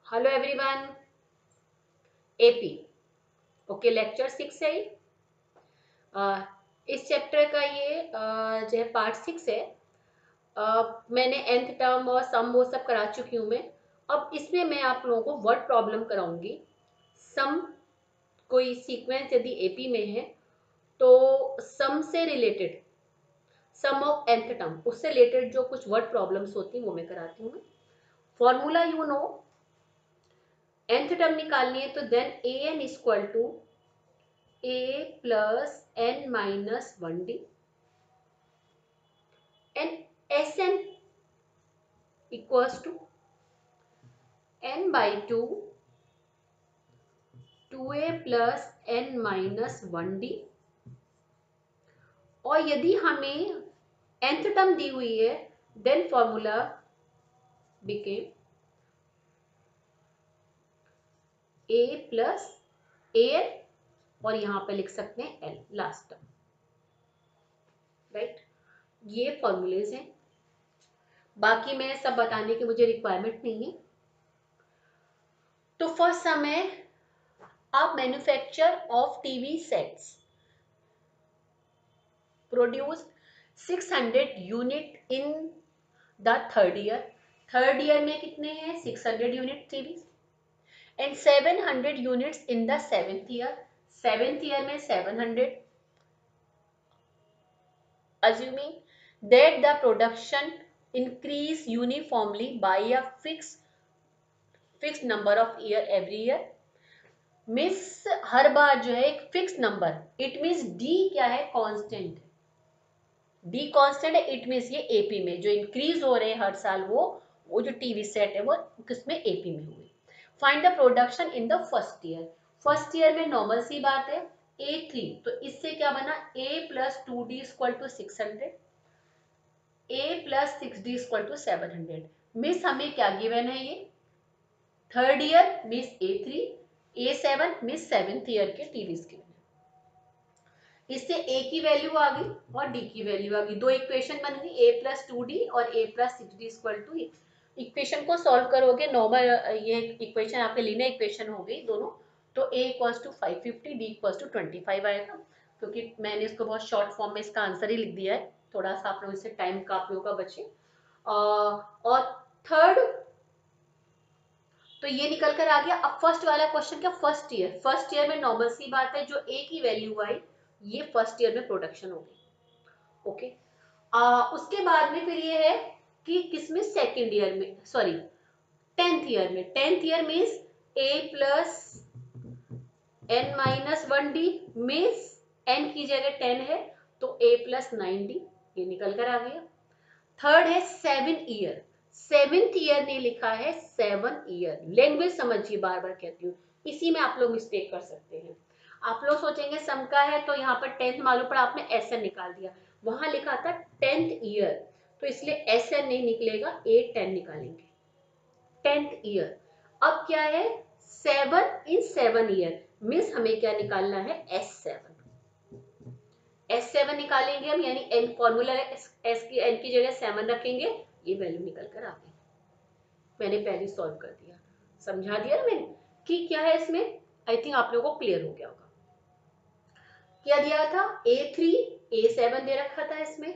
Hello everyone. AP okay, lecture 6 है। अ, इस chapter का ये जो है पार्ट 6 है। मैंने nth टर्म और सम वो सब करा चुकी हूँ मैं। अब इसमें मैं आप लोगों को वर्ड प्रॉब्लम कराऊंगी। सम कोई सीक्वेंस यदि एपी में है तो सम से related, sum of nth term उससे रिलेटेड जो कुछ वर्ड प्रॉब्लम्स होती हैं वो मैं कराती हूँ। Formula you know, nth term निकालनी है तो then A N equal to a plus n minus 1d and Sn equals to n by 2 2a plus n minus 1d। और यदि हमें nth टर्म दी हुई है then formula became a plus an और यहां पे लिख सकते हैं n लास्ट टर्म, राइट। ये फॉर्मूलेज हैं, बाकी मैं सब बताने की मुझे रिक्वायरमेंट नहीं है। तो फर्स्ट सम है आप manufacture of TV sets produced 600 unit in the third year. Third year में कितने हैं? 600 unit TV and 700 units in the seventh year. Seventh year में 700। assuming that the production increase uniformly by a fixed number of year every year। Miss हर बार जो है एक fix number, it means D क्या है? कांस्टेंट। डी कांस्टेंट है, it means ये एपी में जो इंक्रीज हो रहे हैं हर साल वो जो टीवी सेट है वो किसमें? एपी में हुए। Find the production in the first year. First year में नॉर्मल सी बात है A3, तो इससे क्या बना? a plus 2d equal to 600, a plus 6d equal to 700। मिस हमें क्या गिवन है? ये थर्ड ईयर मिस A3, A7 मिस सेवेंथ ईयर के टीवीज गिवन। इससे a की वैल्यू आ गई और d की वैल्यू आ गई, दो इक्वेशन बन गई, a प्लस 2d और a plus 6d equal to. Equation को सॉल्व करोगे नॉर्मल, ये इक्वेशन आपके लीनियर इक्वेशन हो गई दोनों, तो a equals to 550, d equals to 25 आएगा। क्योंकि मैंने इसको बहुत शॉर्ट फॉर्म में इसका आंसर ही लिख दिया है, थोड़ा सा आप लोग इससे टाइम का आप लोगों का बचे। और थर्ड तो ये निकल कर आ गया। अब फर्स्ट वाला क्वेश्चन क्या? First year. फर्स्ट ईयर में नॉर्मल सी बात है जो ए की वैल्यू आई ये फर्स्ट ईयर में प्रोडक्शन हो गई। ओके, उसके बाद में फिर ये है कि किसमें? सेकेंड ईयर में, सॉरी टेंथ ईयर में। Tenth year means A plus N minus 1d means N की जगह 10 है तो ए प्लस 9d, ये निकल कर आ गया। थर्ड है 7 ईयर। सेवेंथ ईयर नहीं लिखा है, 7 ईयर। लैंग्वेज समझिए, बार बार कहती हूँ, इसी में आप लोग मिस्टेक कर सकते हैं। आप लोग सोचेंगे सम का है तो यहाँ पर 10th मालूम पड़ा, आपने एस एन निकाल दिया, वहां लिखा था 10th ईयर, तो इसलिए एस एन नहीं निकलेगा, ए 10 निकालेंगे। 10th year. अब क्या है? 7 इन 7 ईयर मीन्स हमें क्या निकालना है? S7। S7 निकालेंगे हम, यानी एन फॉर्मूला एस की एन की जगह 7 रखेंगे, ये वैल्यू निकल कर आ गई। मैंने पहले सॉल्व कर दिया, समझा दिया ना मैंने कि क्या है इसमें। आई थिंक आप लोगों को क्लियर हो गया होगा। क्या दिया था? A3 A7 दे रखा था इसमें,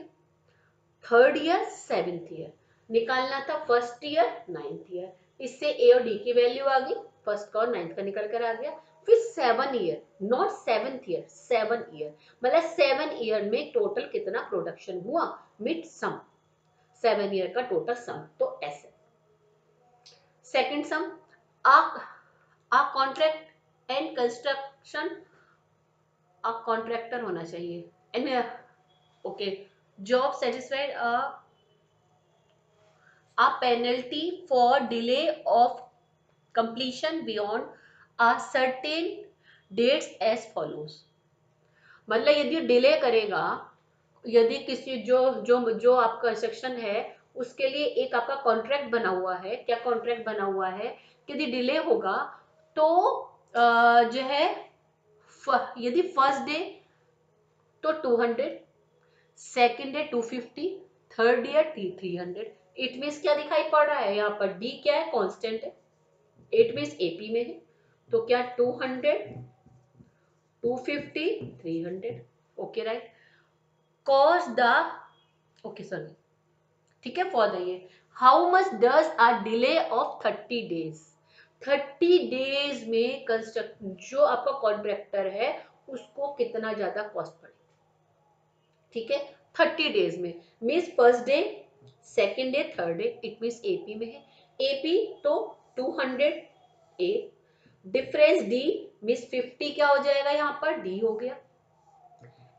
थर्ड ईयर सेवेंथ ईयर निकालना था, फर्स्ट ईयर नाइन्थ ईयर। इससे ए और डी की वैल्यू आ गई, फर्स्ट का और नाइन्थ का निकल कर आ गया। फिर 7 year, not seventh year, 7 year, मतलब 7 ईयर में टोटल कितना प्रोडक्शन हुआ? मिड सम, 7 ईयर का टोटल सम, तो ऐसे। सेकंड सम, आ कॉन्ट्रैक्ट एंड कंस्ट्रक्शन, आ कॉन्ट्रैक्टर होना चाहिए and okay, job satisfied a penalty for delay of completion beyond a certain dates as follows। मतलब यदि डिले करेगा, यदि किसी जो जो जो आपका कंस्ट्रक्शन है उसके लिए एक आपका कॉन्ट्रैक्ट बना हुआ है। क्या कॉन्ट्रैक्ट बना हुआ है कि यदि डिले होगा तो जो है यदि फर्स्ट डे तो 200, second day 250, third year 300। It means क्या दिखाई पड़ रहा है यहाँ पर? डी क्या है? कांस्टेंट है, इट मीन्स एपी में है, तो क्या 200, 250, 300। Okay right. Cause the, okay sorry, ठीक है, फॉर द ये how much does a delay of 30 days, 30 days में कंस्ट्रक्ट जो आपका कॉन्ट्रैक्टर है उसको कितना ज्यादा कॉस्ट पड़े, ठीक है, 30 डेज में, means first day, second day, third day, it means AP में है, एपी तो 200 ए, डिफरेंस डी मीन्स 50 क्या हो जाएगा यहाँ पर, डी हो गया,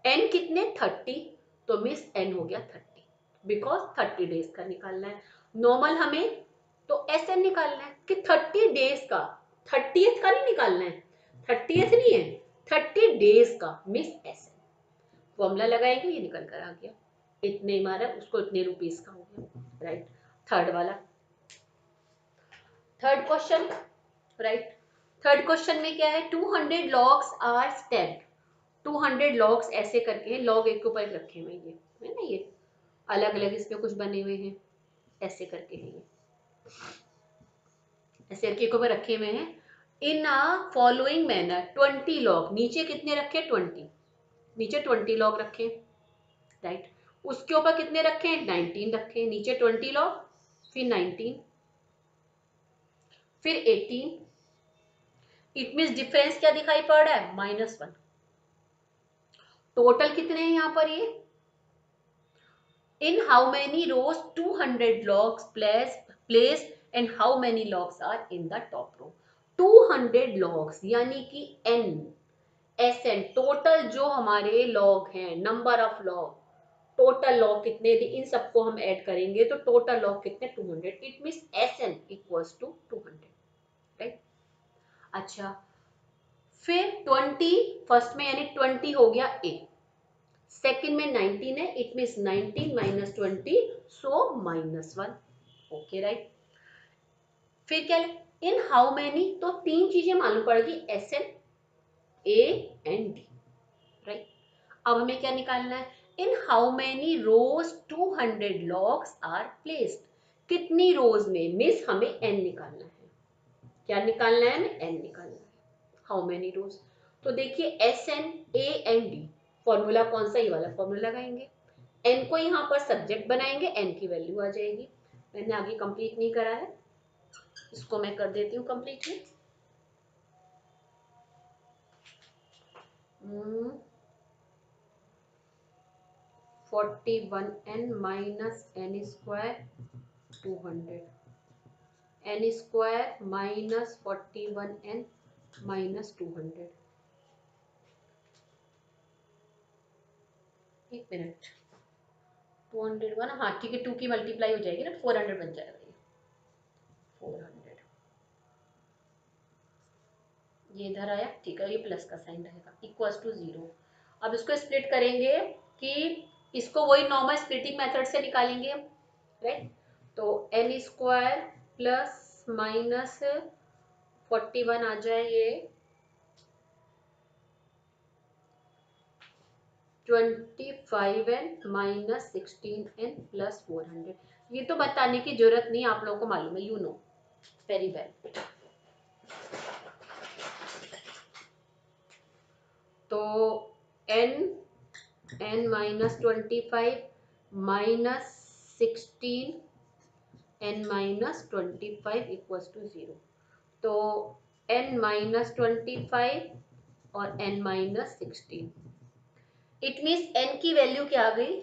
एन कितने 30, तो मिस एन हो गया 30, बिकॉज 30 डेज का निकालना है। नॉर्मल हमें तो एस एन निकालना है कि 30 डेज का, 30th का नहीं निकालना है, 30th नहीं है, 30 डेज का मिस एस एन, फॉर्मूला लगाएंगे, ये निकल कर आ गया, इतने मारा उसको इतने रुपीस का हो गया, राइट। थर्ड वाला, third question, right. Third question में क्या है, 200 लॉग्स आर स्टैक्ड, 200 लॉग्स ऐसे करके हैं, लॉग एक के ऊपर रखे हुए ये है ना, ये अलग अलग इसमें कुछ बने हुए हैं, ऐसे करके हैं ये, ऐसे करके एक ऊपर रखे हुए हैं, इन अ फॉलोइंग मैनर, 20 लॉग, नीचे कितने रखे, 20, नीचे 20 लॉग रखे, राइट। उसके ऊपर कितने रखे हैं, 19 रखे, नीचे 20 लॉग, फिर 19, फिर 18, इट मीन्स डिफरेंस क्या दिखाई पड़ रहा है, -1, टोटल कितने हैं यहाँ पर ये, in how many rows 200 logs placed and how many logs are in the top row, 200 logs यानी कि n, SN टोटल जो हमारे लॉग हैं, number of log, total log कितने थे, इन सबको हम ऐड करेंगे तो टोटल लॉग कितने, 200, it means SN equals to 200, right. अच्छा, फिर 20 फर्स्ट में यानी 20 हो गया ए, सेकेंड में 19 है, it means 19 minus 20, so -1, okay right. फिर क्या, इन हाउ मैनी, तो तीन चीजें मालूम पड़ेगी, S N, A and D, right. अब हमें क्या निकालना है, in how many rows 200 logs are placed, कितनी रोज में, मिस हमें एन निकालना है, क्या निकालना है, हमें एन निकालना है, हाउ मैनी रोज, तो देखिए S N, A and D, formula कौन सा, ये वाला फॉर्मूला लगाएंगे, एन को यहाँ पर सब्जेक्ट बनाएंगे, एन की वैल्यू आ जाएगी, मैंने आगे कंप्लीट नहीं करा है, इसको मैं कर देती हूँ completely, 41n minus n square 200, n square minus 41n minus 200, एक मिनट, 200 का ना, हाँ ठीक है, 2 की मल्टीप्लाई हो जाएगी ना, 400 बन जाएगा ये, 400, ये इधर आया, ठीक है, ये प्लस का साइन रहेगा, इक्वल्स टू 0। अब इसको स्प्लिट करेंगे कि इसको वही नॉर्मल स्प्लिटिंग मेथड से निकालेंगे, राइट। तो एन स्क्वायर प्लस माइनस 41 आ जाए, ये 25n माइनस 16n प्लस 400, ये तो बताने की जरूरत नहीं, आप लोगों को मालूम है, यू नो वेरी वेल। तो n minus 25 minus 16 n minus 25 equals to 0, तो n माइनस 25 और n minus 16, it means n की वैल्यू क्या आ गई,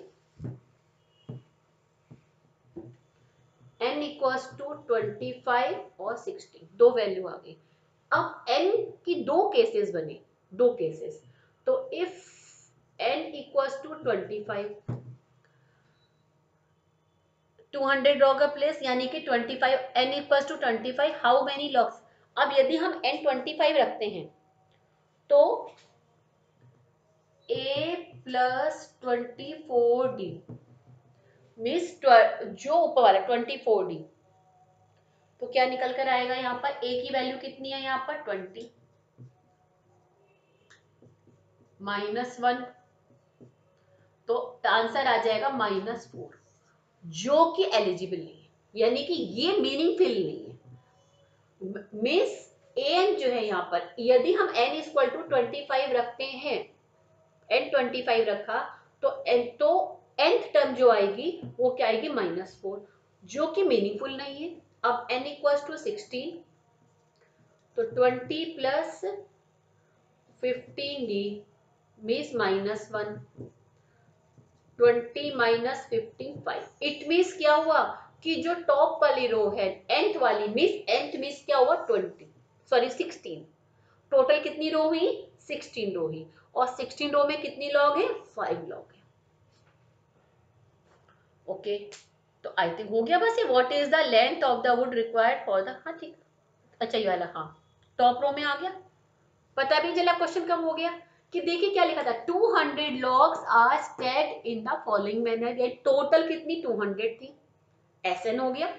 n इक्वल्स टू 25 और 16, दो वैल्यू आ गई। अब n की दो केसेस बने, दो केसेस, तो if n equals to 25, 200 log place यानी कि 25, n equals to 25, how many logs, अब यदि हम n 25 रखते हैं तो a प्लस 24d मीन्स जो ऊपर वाला 24d, तो क्या निकल कर आएगा, यहाँ पर a की वैल्यू कितनी है, यहाँ पर 20 -1, तो आंसर आ जाएगा -4, जो कि एलिजिबल नहीं है, यानी कि ये मीनिंगफुल नहीं है, मिस एन जो है यहाँ पर, यदि हम n इक्वल टू 25 रखते हैं, n 25 रखा तो nth टर्म जो आएगी वो क्या आएगी -4, जो कि मीनिंगफुल नहीं है। अब n इक्वल्स टू 16, तो 20 plus 15d means -1, 20 minus 15 5। It means क्या हुआ कि जो टॉप वाली रो है nth वाली, nth मीन्स क्या हुआ 16। टोटल कितनी रो हुई 16 रो हुई, और 16 रो में कितनी लॉग है 5 लॉग है। ओके, तो आई थिंक हो गया बस ये। What is the length of the wood required for the, हाँ ठीक, अच्छा ये वाला, हाँ टॉप रो में आ गया। पता भी चला क्वेश्चन कब हो गया कि देखिए क्या लिखा था, 200 logs are stacked in the following manner. ये टोटल कितनी 200 थी, एसएन हो गया,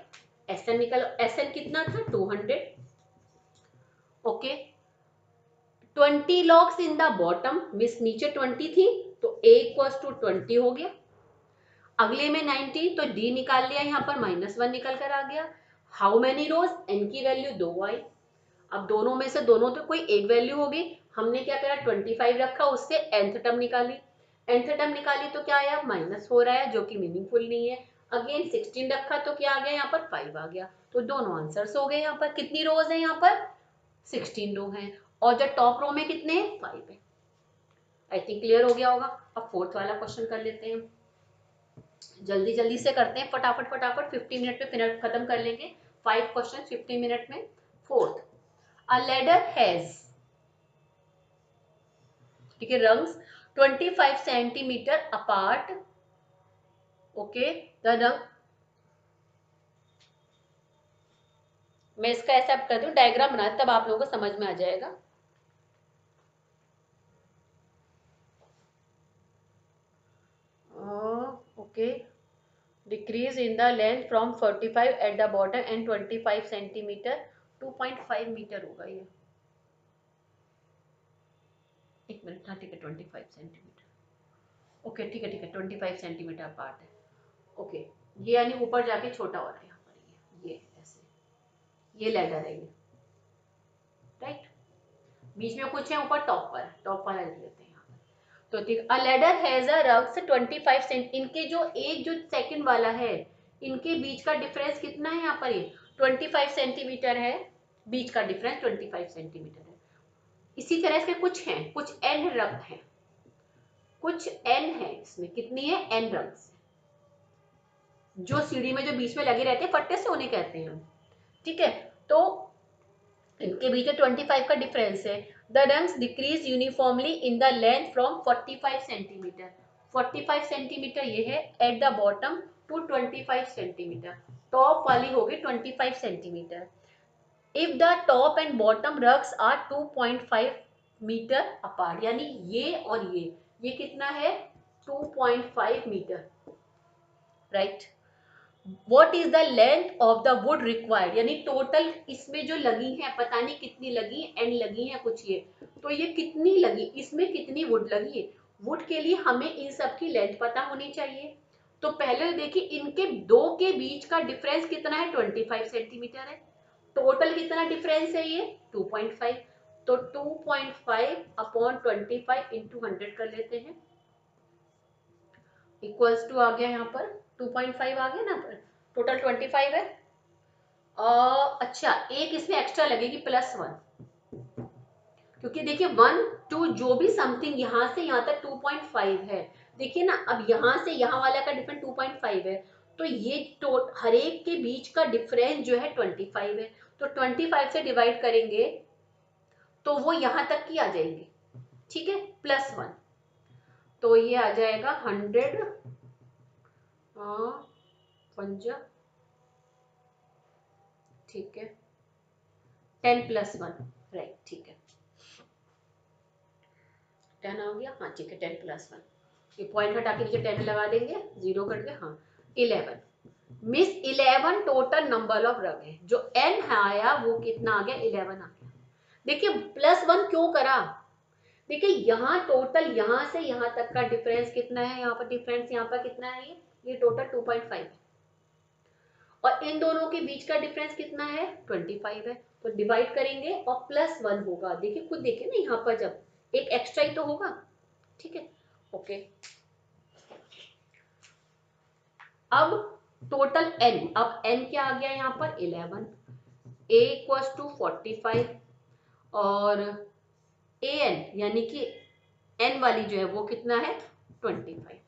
एसएन निकल, एसएन कितना था 200। Okay, 20 logs in the bottom, miss नीचे 20 थी तो a इक्वल्स टू 20 हो गया। अगले में 90, तो d निकाल लिया, यहाँ पर -1 निकल कर आ गया। हाउ मेनी रोज, n की वैल्यू 2 आई। अब दोनों में से दोनों तो कोई एक वैल्यू होगी, हमने क्या करा 25 रखा, उससे nth टर्म निकाली, nth टर्म निकाली तो क्या आया -4 आया, जो कि मीनिंगफुल नहीं है। अगेन 16 रखा तो क्या आ गया यहाँ पर 5 आ गया, तो दोनों आंसर्स हो गए। यहाँ पर कितनी रोज है, यहाँ पर 16 रो हैं, और जो टॉप रो में कितने हैं 5 है। आई थिंक क्लियर हो गया होगा। अब फोर्थ वाला क्वेश्चन कर लेते हैं, जल्दी जल्दी से करते हैं, फटाफट फटाफट, 15 मिनट में फिर खत्म कर लेंगे 5 क्वेश्चन 15 मिनट में। फोर्थ, अ लेडर हैज, ठीक है, rungs 25 centimetre apart. Okay, the रंग, मैं इसका ऐसा कर दूं, डायग्राम बना, तब आप लोगों को समझ में आ जाएगा। Okay, decrease in the length from 45 at the bottom and 25 centimetre, 2.5 metre होगा ये। एक मिनट, हाँ ठीक है 25 सेंटीमीटर। ओके ठीक है ठीक है, 25 सेंटीमीटर अपार्ट है। ओके, ये यानी ऊपर जाके छोटा हो रहा है यहाँ पर, ये ऐसे, ये लेडर है ये, राइट। बीच में कुछ है, ऊपर टॉप पर, टॉप वाला लिख लेते हैं यहाँ पर। तो ठीक, a ladder has a rungs 25 cent, इनके जो एक जो सेकंड वाला है, इनके बीच का डिफरेंस कितना है यहाँ पर, ये 25 सेंटीमीटर है, बीच का डिफरेंस 25 सेंटीमीटर है। इसी तरह से कुछ हैं, कुछ एन रग हैं, कुछ एन है, इसमें कितनी है एन रग्स, जो सीढ़ी में जो बीच में लगे रहते हैं फट्टे से, उन्हें कहते हैं हम, ठीक है। तो इनके बीच में 25 का डिफरेंस है। The rungs decrease uniformly in the length from 45 centimetre, 45 centimetre ये है at the bottom to 25 centimetre, top वाली होगी 25 centimetre. If the top and bottom rungs are 2.5 metre apart, यानी ये और ये कितना है 2.5 metre, right. What is the length of the wood required, यानी टोटल इसमें जो लगी है, पता नहीं कितनी लगी, एंड लगी है कुछ ये, तो ये कितनी लगी, इसमें कितनी वुड लगी है। वुड के लिए हमें इन सब की लेंथ पता होनी चाहिए। तो पहले देखिए इनके दो के बीच का डिफरेंस कितना है 25 सेंटीमीटर है, टोटल कितना डिफरेंस है ये 2.5, तो 2.5 अपॉन 25 इंटू 100 कर लेते हैं, इक्वल्स टू आ गया यहाँ पर 2.5 आ गया ना, पर टोटल 25 है। अच्छा, एक इसमें एक्स्ट्रा लगेगी +1, क्योंकि देखिए 1 2 जो भी समथिंग यहाँ से यहाँ तक 2.5 है, देखिए ना, अब यहाँ से यहाँ वाला का डिफरेंस 2.5 है, तो ये हर एक के बीच का डिफरेंस जो है 25 है, तो 25 से डिवाइड करेंगे तो वो यहाँ तक की आ जाएंगे, ठीक है, +1, तो ये आ जाएगा 100 पंजा, ठीक है, 10 + 1, राइट, ठीक है 10 आ गया, हाँ ठीक है 10 + 1, ये पॉइंट हटा के नीचे 10 लगा देंगे, 0 कट गया, हाँ 11। मिस 11 टोटल नंबर ऑफ रग है, जो n आया वो कितना आ गया 11 आ गया। देखिए +1 क्यों करा, देखिए यहाँ टोटल यहाँ से यहाँ तक का डिफरेंस कितना है, यहाँ पर डिफरेंस यहाँ पर कितना है, ये टोटल 2.5 है, और इन दोनों के बीच का डिफरेंस कितना है 25 है, तो डिवाइड करेंगे और +1 होगा। देखिए खुद देखिए ना यहाँ पर जब एक एक्स्ट्रा ही तो होगा, ठीक है। ओके, अब टोटल n, अब n क्या आ गया यहाँ पर 11, a इक्वल्स टू 45 और an यानी कि n वाली जो है वो कितना है 25।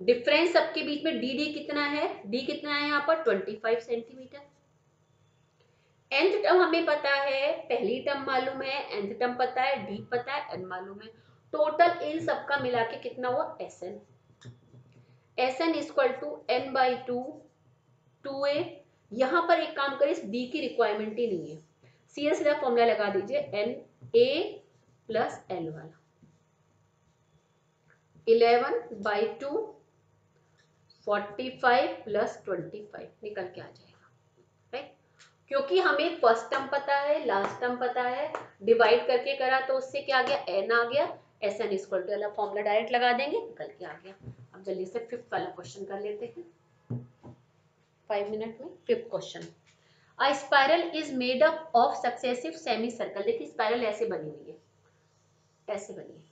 डिफरेंस सबके बीच में डी कितना है, डी कितना है यहाँ पर 25 सेंटीमीटर। nth टर्म हमें पता है, पहली टर्म मालूम है, nth टर्म पता है, डी पता है, n मालूम है। टोटल इन सबका मिला के कितना हुआ Sn, Sn equal to n by 2a। यहां पर एक काम करें, इस d की रिक्वायरमेंट ही नहीं है, सीधा फॉर्मूला लगा दीजिए n a प्लस l वाला 11 बाई 2 45 प्लस 25 निकल के आ जाएगा, राइट। क्योंकि हमें फर्स्ट टर्म पता है, लास्ट टर्म पता है, डिवाइड करके करा तो उससे क्या आ गया n आ गया। Sn इक्वल टू वाला फॉर्मूला डायरेक्ट लगा देंगे, निकल के आ गया। अब जल्दी से फिफ्थ वाला क्वेश्चन कर लेते हैं 5 मिनट में। Fifth question, a spiral is made up of successive semi circle. देखिए स्पाइरल ऐसे बनी हुई है, ऐसे बनी है,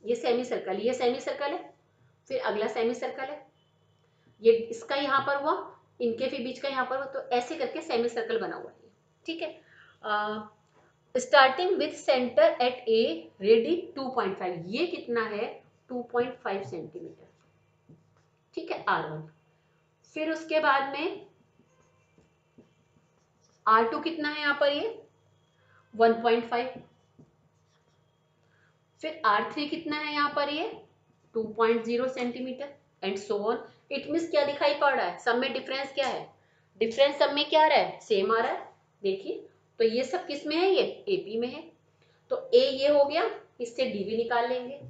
ये सेमी सर्कल, ये सेमी सर्कल है, फिर अगला सेमी सर्कल है, ये इसका यहाँ पर हुआ, इनके फिर बीच का यहाँ पर हुआ, तो ऐसे करके सेमी सर्कल बना हुआ है, ठीक है। Starting with centre at A ready 2.5, ये कितना है 2.5 सेंटीमीटर, ठीक है R1। फिर उसके बाद में R2 कितना है यहाँ पर, ये 1.5। फिर R3 कितना है यहाँ पर, ये 2.0 centimetre and so on. It means क्या दिखाई पड़ रहा है, सब में डिफरेंस क्या है, डिफरेंस सब में क्या आ रहा है, सेम आ रहा है। देखिए तो ये सब किस में है, ये AP में है, तो A ये हो गया, इससे D भी निकाल लेंगे,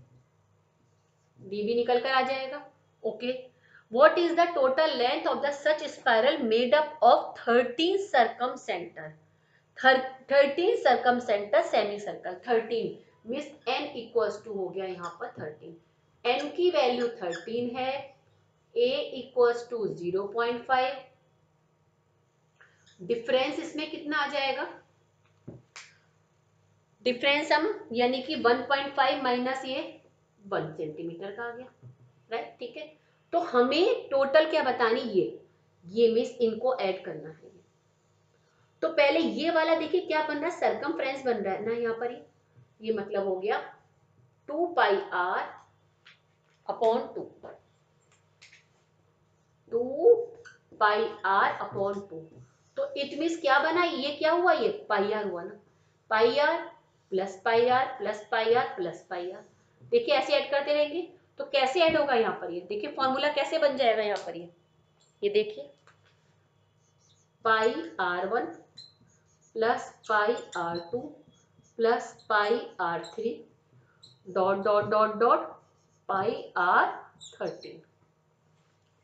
D भी निकल कर आ जाएगा। Okay, what is the total length of the such spiral made up of 13 circum centre, 13 circum centre semi circle. 13 means n equals to हो गया यहाँ पर 13, n की वैल्यू 13 है, a इक्वल्स टू 0.5, डिफरेंस इसमें कितना आ जाएगा, डिफरेंस हम यानी कि 1.5 माइनस ये 1 सेंटीमीटर का आ गया, राइट, ठीक है। तो हमें टोटल क्या बतानी, ये मीन्स इनको ऐड करना है। तो पहले ये वाला देखिए क्या बन रहा है, सरकमफ्रेंस बन रहा है ना यहाँ पर, ये मतलब हो गया 2 पाई r अपॉन 2 पाई r अपॉन 2। तो इट मीन्स क्या बना, ये क्या हुआ, ये पाई r हुआ ना, पाई r plus pi r plus pi r plus pi r। देखिए ऐसे ऐड करते रहेंगे तो कैसे ऐड होगा यहाँ पर, ये देखिए फॉर्मूला कैसे बन जाएगा यहाँ पर, ये देखिए pi r1 plus pi r2 plus pi r3 dot dot dot dot pi r13।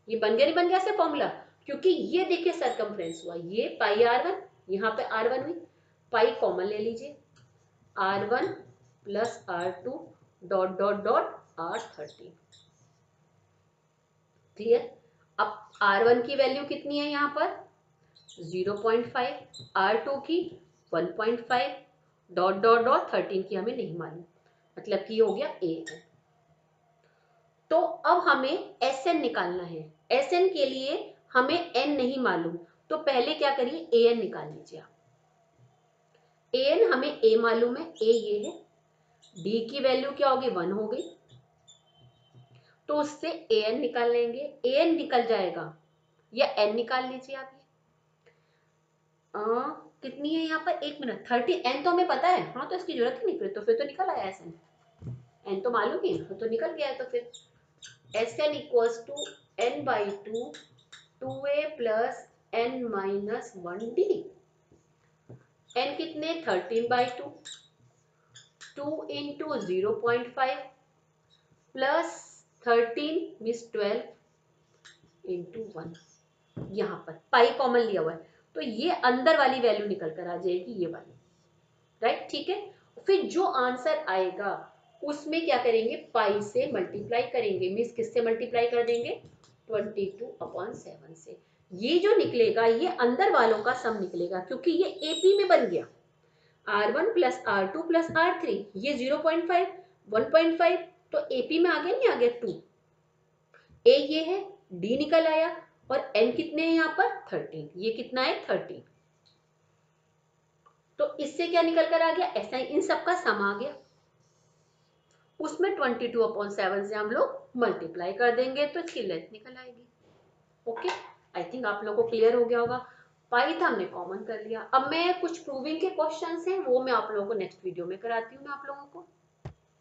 ये बन गया, नहीं बन गया ऐसे फॉर्मूला, क्योंकि ये देखिए सरकमफ्रेंस हुआ, ये पाई r1, यहाँ पे r1 हुई, पाई कॉमन ले लीजिए, r1 plus r2 dot dot dot r13। Clear. अब r1 की वैल्यू कितनी है यहाँ पर 0.5, R2 की 1.5 डॉट डॉट डॉट 13 की हमें नहीं मालूम, मतलब कि हो गया AN। तो अब हमें SN निकालना है, SN के लिए हमें N नहीं मालूम, तो पहले क्या करिए AN निकाल लीजिए आप। AN हमें A मालूम है, A ये है, D की वैल्यू क्या होगी 1 हो गई, तो उससे AN निकाल लेंगे, AN निकल जाएगा, या N निकाल लीजिए आप। कितनी है यहाँ पर, 1 मिनट 30, n तो हमें पता है, हाँ तो इसकी जरूरत ही नहीं, फिर तो निकल आया SN, n तो मालूम ही, तो निकल गया है। तो फिर SN equals to n by 2 2a plus n minus 1d, n कितने 13 by 2 2 into 0.5 plus 13 means 12 into 1, यहाँ पर पाई कॉमन लिया हुआ है, तो ये अंदर वाली वैल्यू निकल कर आ जाएगी, ये वाली, राइट, ठीक है। फिर जो आंसर आएगा उसमें क्या करेंगे, पाई से मल्टीप्लाई करेंगे, मीन्स किससे मल्टीप्लाई कर देंगे 22/7 से। ये जो निकलेगा ये अंदर वालों का सम निकलेगा, क्योंकि ये एपी में बन गया। R1 plus R2 plus R3 ये 0.5 1.5, तो एपी में आ गया, नहीं आ गया 2। ए ये है, डी निकल आया, और एन कितने हैं यहाँ पर 13, ये कितना है 13। तो इससे क्या निकल कर आ गया, ऐसा ही इन सब का सम आ गया, उसमें 22/7 से हम लोग मल्टीप्लाई कर देंगे तो इसकी लेंथ निकल आएगी। ओके, आई थिंक आप लोगों को क्लियर हो गया होगा। पाई था हमने कॉमन कर लिया। अब मैं कुछ प्रूविंग के क्वेश्चंस हैं वो मैं आप लोगों को नेक्स्ट वीडियो में कराती हूँ मैं आप लोगों को।